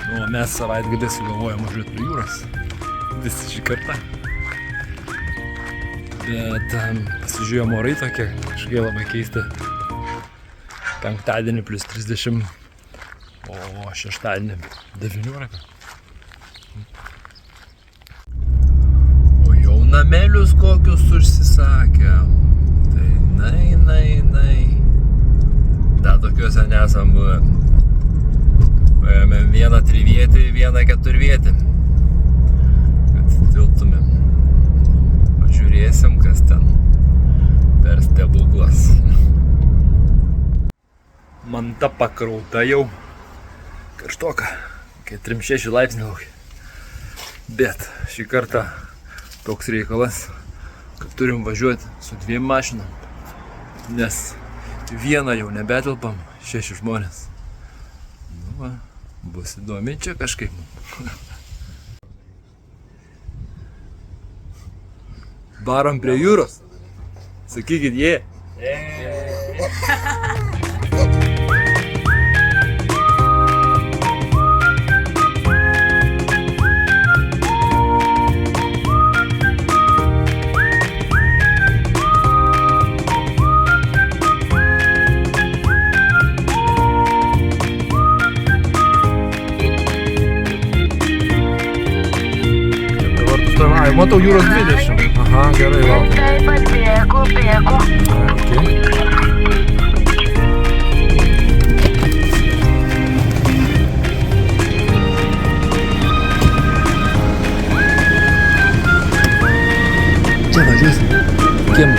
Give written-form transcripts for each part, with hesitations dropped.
O mes savaitgalį sugalvojom važiuoti prie jūros. Visi šį kartą. Bet pasižiūrėjom orai tokie, kažkaip labai keisti. Penktadienį plus 30, o šeštadienį 19. O jau namelius kokius užsisakėm. Tai nai. Dar tokiuose nesam buvę. Paėmėm vieną trivietį, vieną keturvietį. Kad tiltumėm. Pažiūrėsim, kas ten per stebuklas. Manta pakrauta jau. Karštoka. Kai 3-6 laipsnių laukia. Bet šį kartą toks reikalas, kad turim važiuoti su 2 mašinom. Nes vieną jau nebetelpam, 6 žmonės. Nu va, bus įdomi čia kažkaip. Varom prie jūros. Sakykit, jie. Matau jūros 20. Aha, gerai, laukiu. Okay. Čia važiuosim. Kim?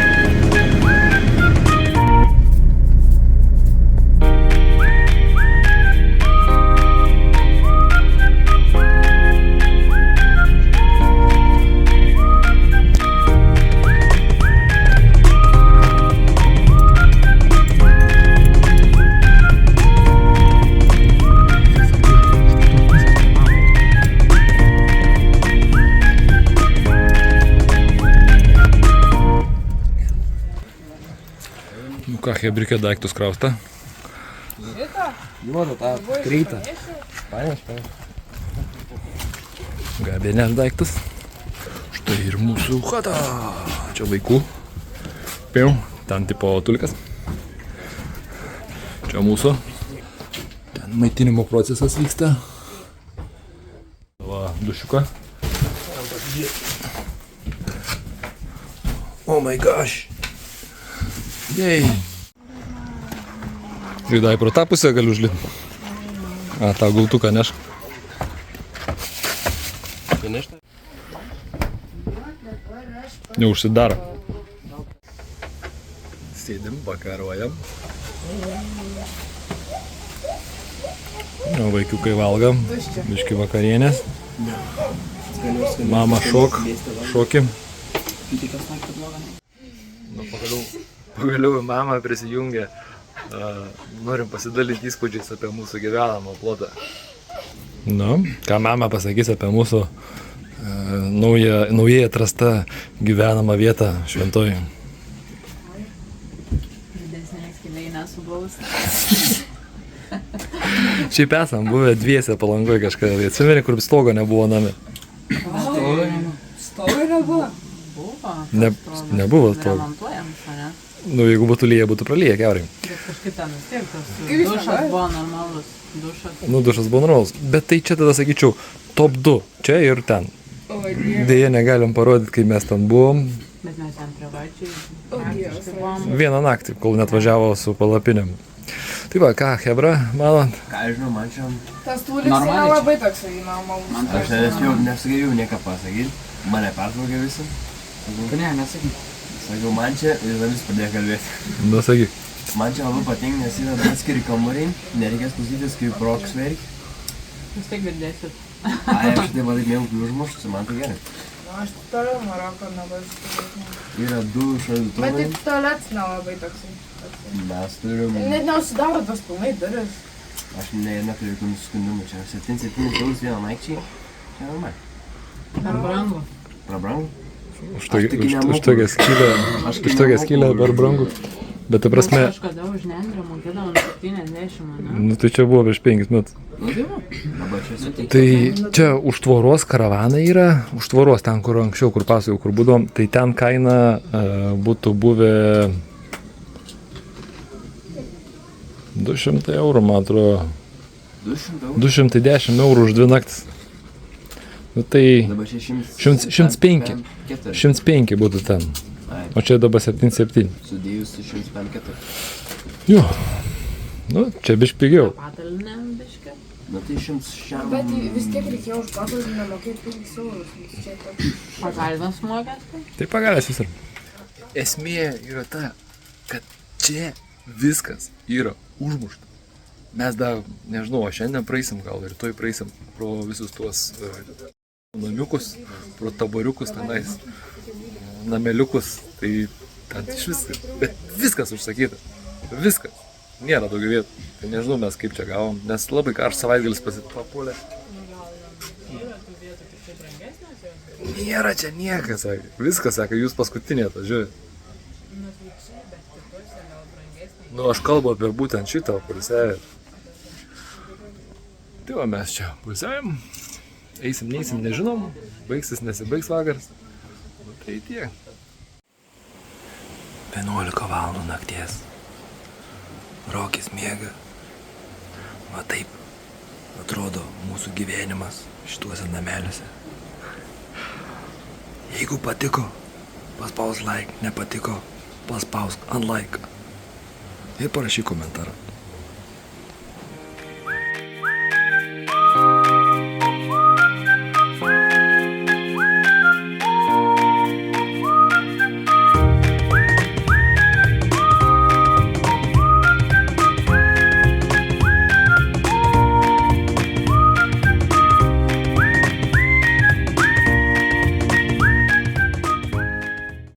Ką, hebrikė daiktus krausta? Šitą? Juodą tą kreitą. Paėmės. Gabienės daiktus. Štai ir mūsų chata. Čia vaikų. Piau, ten tipo tulikas. Čia mūsų. Ten maitinimo procesas vyksta. Va, dušiuką. Oh my gosh. Jei. Žydai, pro tą pusę galiu užlipti. A, tą gultuką nešk. Neužsidaro. Sėdim, vakaruojam. O vaikiukai valgam. Biški vakarienės. Mama šokim. Nu, pagaliau mama prisijungė. Norim pasidalinti įspūdžiais apie mūsų gyvenamą plotą. Nu, ką mama pasakys apie mūsų naujai atrastą gyvenamą vietą Šventojoj. Didesnės keliai nesubaus. Šiaip esam buvę dviese Palangoje kažkada. Atsimeni, kur stogo nebuvo name. Stogo nebuvo? Buvo. Nebuvo stogo. Remontuojams, ne? Nu, jeigu būtų lyja, būtų pralyja kiaurai. Bet kažkaip ten vis tiek tas dušas buvo normalus. Nu, dušas buvo normalus. Bet tai čia tada sakyčiau top 2. Čia ir ten. Deja, negalim parodyti, kai mes ten buvom. Bet mes ten privačiai. Vieną naktį, kol net važiavo su palapinėm. Tai va, ką, hebra, manot? Ką žinau, man čia... Tas tūlis yra labai toksai normalus. Aš nesugebėjau nieką pasakyti. Mane pertraukė visi. Ne, nesakyk. Sakiau, man čia ir vis pradėjo kalbėti. Nu, sakyk. Man čia labai patinka, nes yra atskiri kambariai, nereikės klausytis, kaip rokas verkia. Vis tiek girdėsit. Ai, aš taip pat mėgau užmušti, man tai gerai. Aš toliau Maroko nebasitikėjau. Yra 2 šaldytuvai. Bet tik tualets nelabai toksai. Mes turim... Net neužsidaro tos pilnai duris. Aš neturiu jokių nusiskundimų čia. 7 eurus vieną nakčiai. Čia normaliai. Per brangu. Prabrangu? Už tokią skylę per brangu. Bet ta prasme... Kažkada už nendrę mokėdavom 70, ne? Nu tai čia buvo prieš 5 metus. Nu tai va, dabar čia suteikti. Tai čia už tvoros karavanai yra, už tvoros ten, kur anksčiau, kur pasakojau, kur būdom, tai ten kaina būtų buvę 200 eurų, man atrodo. 200 eurų. 210 eurų už 2 naktis. Nu tai Dabar čia 105. 105 būtų ten. O čia dabar 77. Sudėjus 154. Jo. Nu, čia bišk pigiau. Patalinė biškė. Nu tai 100 Bet vis tiek reikėjo už patalynę mokėti 5 eurus. Nes čia toks. Pagalbės mokestį. Tai pagalės visur. Esmė yra ta, kad čia viskas yra užmušta. Mes dar, nežinau, šiandien praeisim, gal rytoj praeisim pro visus tuos namiukus, pro taboriukus tenais, nameliukus, tai ten iš viskas, bet viskas užsakyta, viskas, nėra daugiau vietų, tai nežinau mes kaip čia gavom, nes labai karštas savaitgalis pasipapulė. Nėra čia niekas, sakė, viskas, sakė, jūs paskutinė atvažiuoja. Nu, aš kalbu apie būtent šitą poilsiavę. Tai va, mes čia poilsiavim, eisim, neįsim, nežinom, baigsis, nesibaigs vakaras. Nu, tai tiek. 11 valandų nakties. Rokis miega. Va taip atrodo mūsų gyvenimas šituose nameliuose. Jeigu patiko, paspausk like, nepatiko, paspausk unlike. Ir parašyk komentarą.